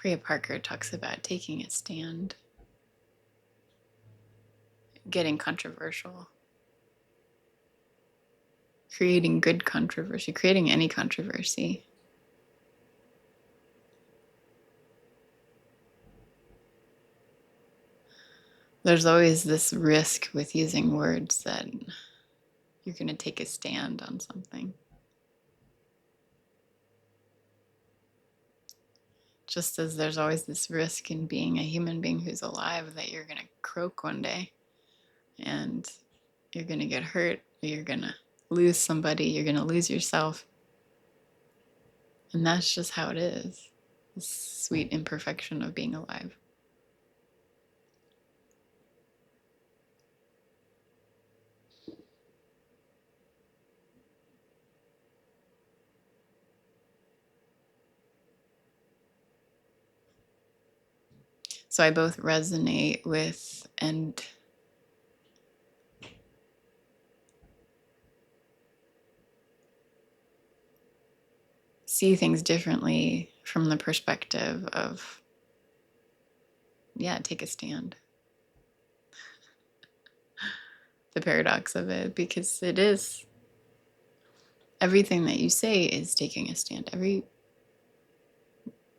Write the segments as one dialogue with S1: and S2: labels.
S1: Priya Parker talks about taking a stand, getting controversial, creating good controversy, creating any controversy. There's always this risk with using words that you're going to take a stand on something. Just as there's always this risk in being a human being who's alive that you're going to croak one day and you're going to get hurt, or you're going to lose somebody, you're going to lose yourself. And that's just how it is. This sweet imperfection of being alive. So I both resonate with and see things differently from the perspective of, yeah, take a stand. The paradox of it, because it is, everything that you say is taking a stand. Every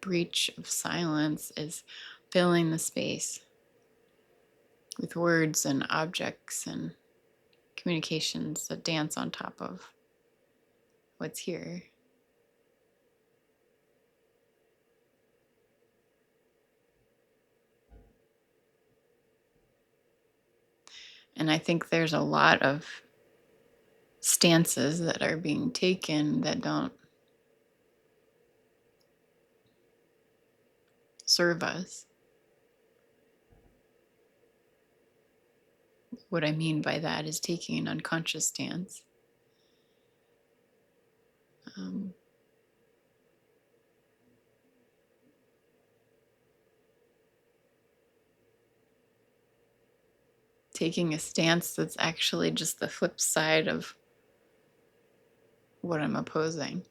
S1: breach of silence is filling the space with words and objects and communications that dance on top of what's here. And I think there's a lot of stances that are being taken that don't serve us. What I mean by that is taking an unconscious stance. Taking a stance that's actually just the flip side of what I'm opposing.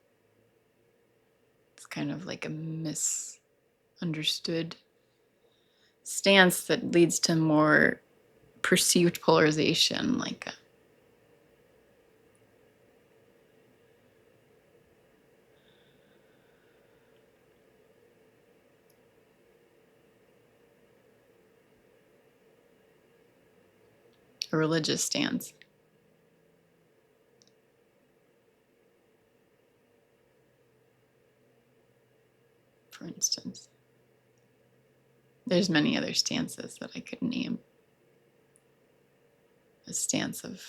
S1: It's kind of like a misunderstood stance that leads to more perceived polarization, like a religious stance. For instance. There's many other stances that I could name. A stance of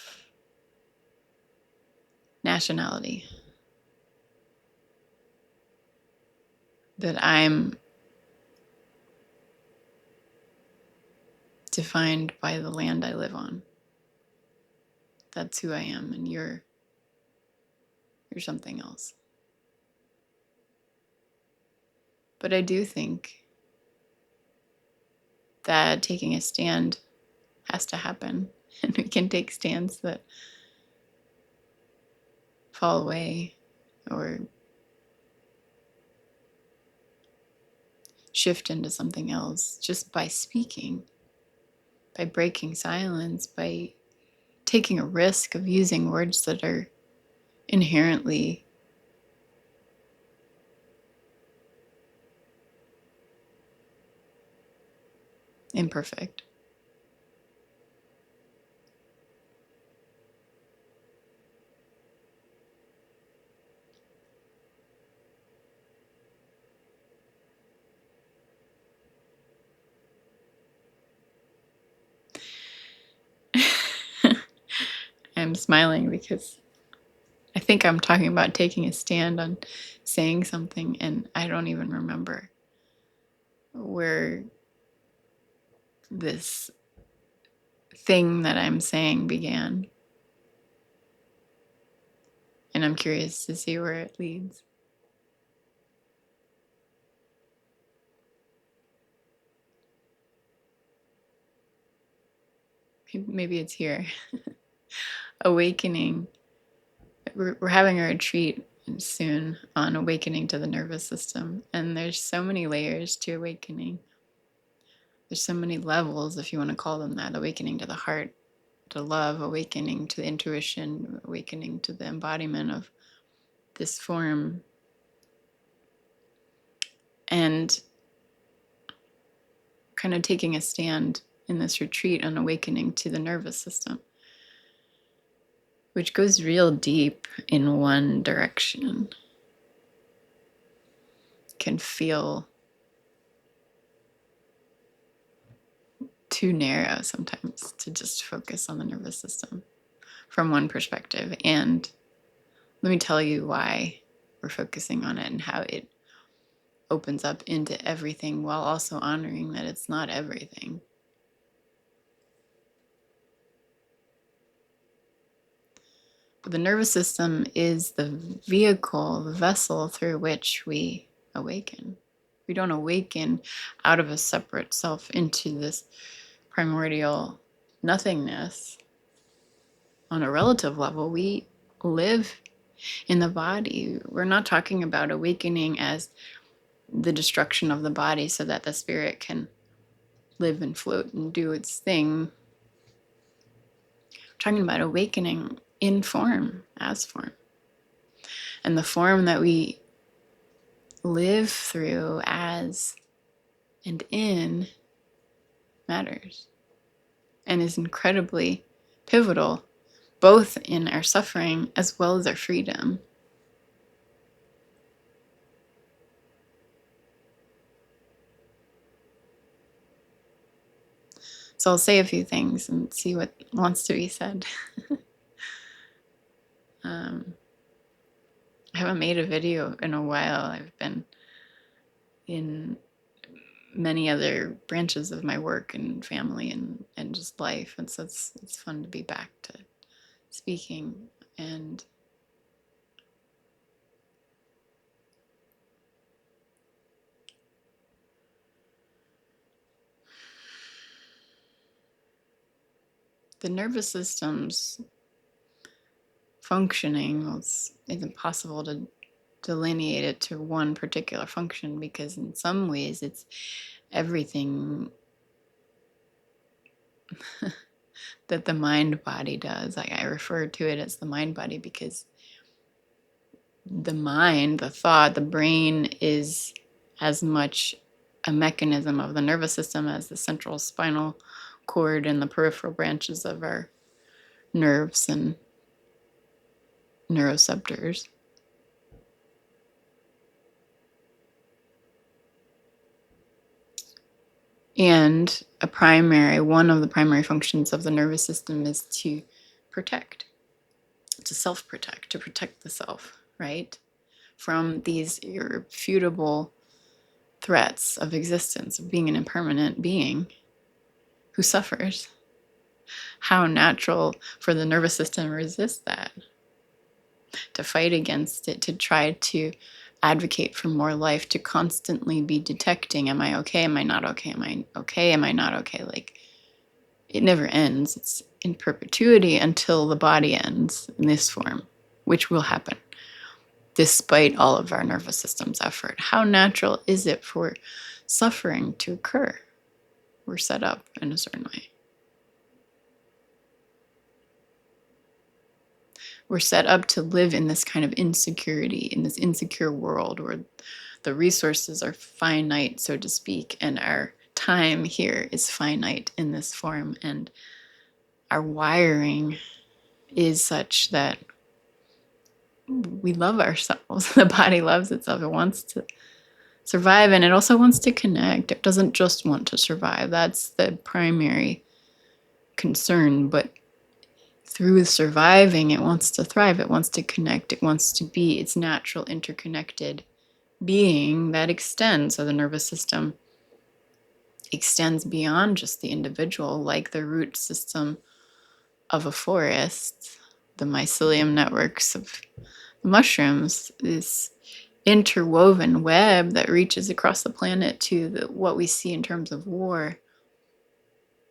S1: nationality. That I'm defined by the land I live on. That's who I am, and you're something else. But I do think that taking a stand has to happen, and we can take stands that fall away or shift into something else just by speaking, by breaking silence, by taking a risk of using words that are inherently imperfect. I'm smiling because I think I'm talking about taking a stand on saying something, and I don't even remember where this thing that I'm saying began. And I'm curious to see where it leads. Maybe it's here. Awakening. We're having a retreat soon on awakening to the nervous system. And there's so many layers to awakening. There's so many levels, if you want to call them that. Awakening to the heart, to love, awakening to the intuition, awakening to the embodiment of this form. And kind of taking a stand in this retreat on awakening to the nervous system, which goes real deep in one direction. Can feel too narrow sometimes to just focus on the nervous system from one perspective. And let me tell you why we're focusing on it and how it opens up into everything while also honoring that it's not everything. But the nervous system is the vehicle, the vessel through which we awaken. We don't awaken out of a separate self into this primordial nothingness. On a relative level, we live in the body. We're not talking about awakening as the destruction of the body so that the spirit can live and float and do its thing. We're talking about awakening in form, as form. And the form that we live through as and in matters and is incredibly pivotal, both in our suffering as well as our freedom. So I'll say a few things and see what wants to be said. I haven't made a video in a while. I've been in many other branches of my work and family and just life. And so it's fun to be back to speaking. And the nervous system's functioning, it's impossible to delineate it to one particular function because in some ways it's everything that the mind body does. Like I refer to it as the mind body because the mind, the thought, the brain is as much a mechanism of the nervous system as the central spinal cord and the peripheral branches of our nerves and neuroceptors. And one of the primary functions of the nervous system is to protect, to self-protect, to protect the self, right? From these irrefutable threats of existence, of being an impermanent being who suffers. How natural for the nervous system to resist that, to fight against it, to try to advocate for more life, to constantly be detecting, am I okay? Am I not okay? Am I okay? Am I not okay? Like, it never ends. It's in perpetuity until the body ends in this form, which will happen despite all of our nervous system's effort. How natural is it for suffering to occur? We're set up in a certain way. We're set up to live in this kind of insecurity, in this insecure world where the resources are finite, so to speak, and our time here is finite in this form, and our wiring is such that we love ourselves. The body loves itself. It wants to survive, and it also wants to connect. It doesn't just want to survive. That's the primary concern, but through surviving, it wants to thrive. It wants to connect. It wants to be its natural interconnected being that extends. So the nervous system extends beyond just the individual, like the root system of a forest, the mycelium networks of mushrooms, this interwoven web that reaches across the planet to what we see in terms of war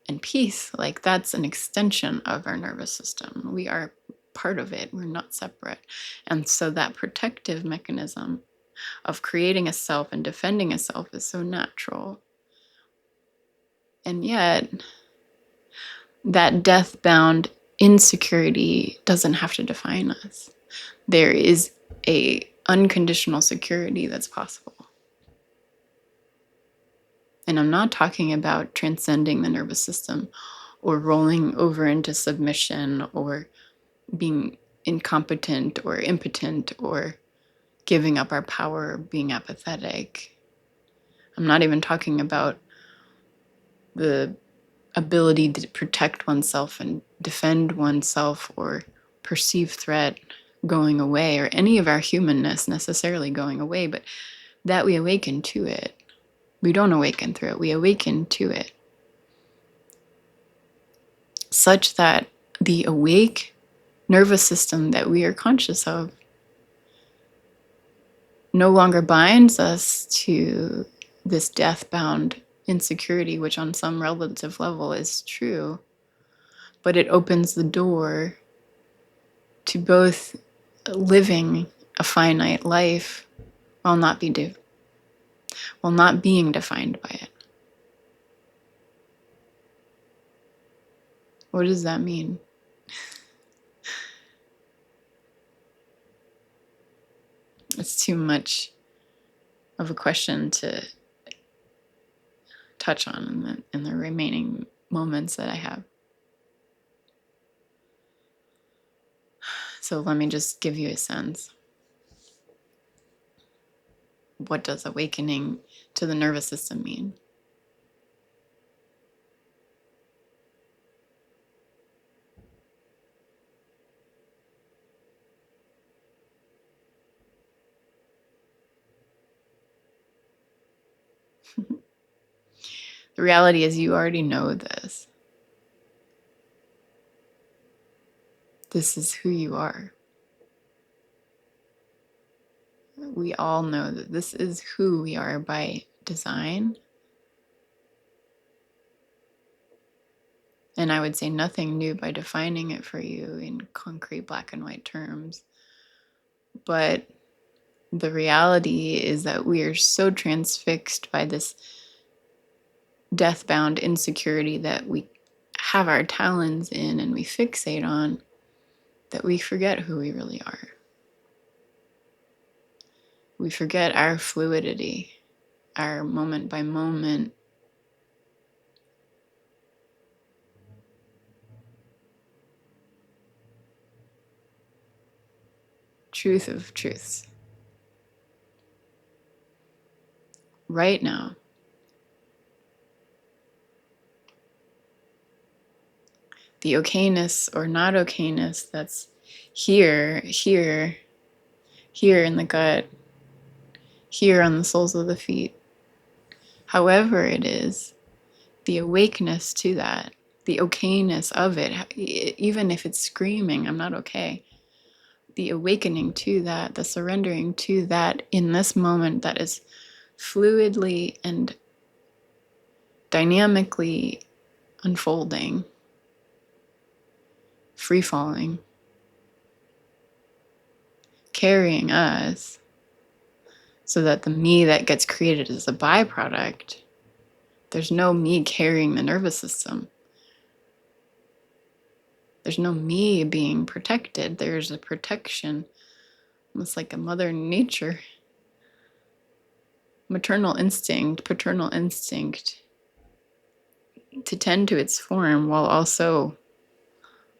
S1: and peace. Like that's an extension of our nervous system. We are part of it. We're not separate. And so that protective mechanism of creating a self and defending a self is so natural. And yet, that death-bound insecurity doesn't have to define us. There is a unconditional security that's possible. And I'm not talking about transcending the nervous system or rolling over into submission or being incompetent or impotent or giving up our power or being apathetic. I'm not even talking about the ability to protect oneself and defend oneself or perceive threat going away, or any of our humanness necessarily going away, but that we awaken to it. We don't awaken through it, we awaken to it. Such that the awake nervous system that we are conscious of no longer binds us to this death-bound insecurity, which on some relative level is true, but it opens the door to both living a finite life while not being defined by it. What does that mean? It's too much of a question to touch on in the remaining moments that I have. So let me just give you a sense. What does awakening to the nervous system mean? The reality is you already know this. This is who you are. We all know that this is who we are by design. And I would say nothing new by defining it for you in concrete black and white terms. But the reality is that we are so transfixed by this death-bound insecurity that we have our talons in and we fixate on, that we forget who we really are. We forget our fluidity, our moment by moment truth of truths. Right now, the okayness or not okayness that's here in the gut, here on the soles of the feet, however it is, the awakeness to that, the okayness of it, even if it's screaming, I'm not okay, the awakening to that, the surrendering to that in this moment that is fluidly and dynamically unfolding, free-falling, carrying us, so that the me that gets created is a byproduct. There's no me carrying the nervous system. There's no me being protected. There's a protection, almost like a mother nature, maternal instinct, paternal instinct, to tend to its form while also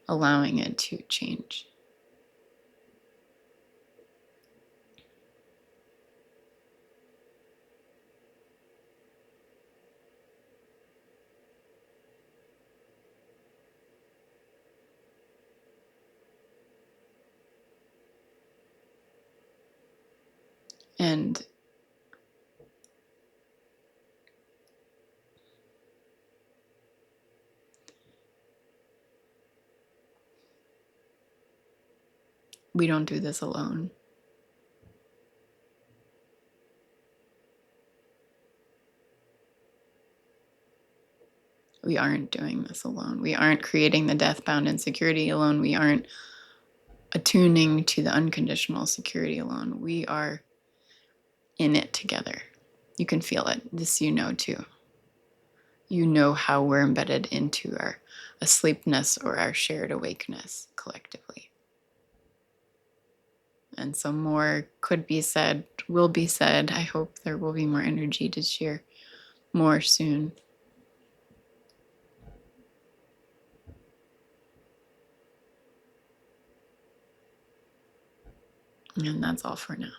S1: allowing it to change. And we don't do this alone. We aren't doing this alone. We aren't creating the death-bound insecurity alone. We aren't attuning to the unconditional security alone. We are in it together. You can feel it. This you know too. You know how we're embedded into our asleepness or our shared awakeness collectively. And so more could be said, will be said. I hope there will be more energy to share more soon. And that's all for now.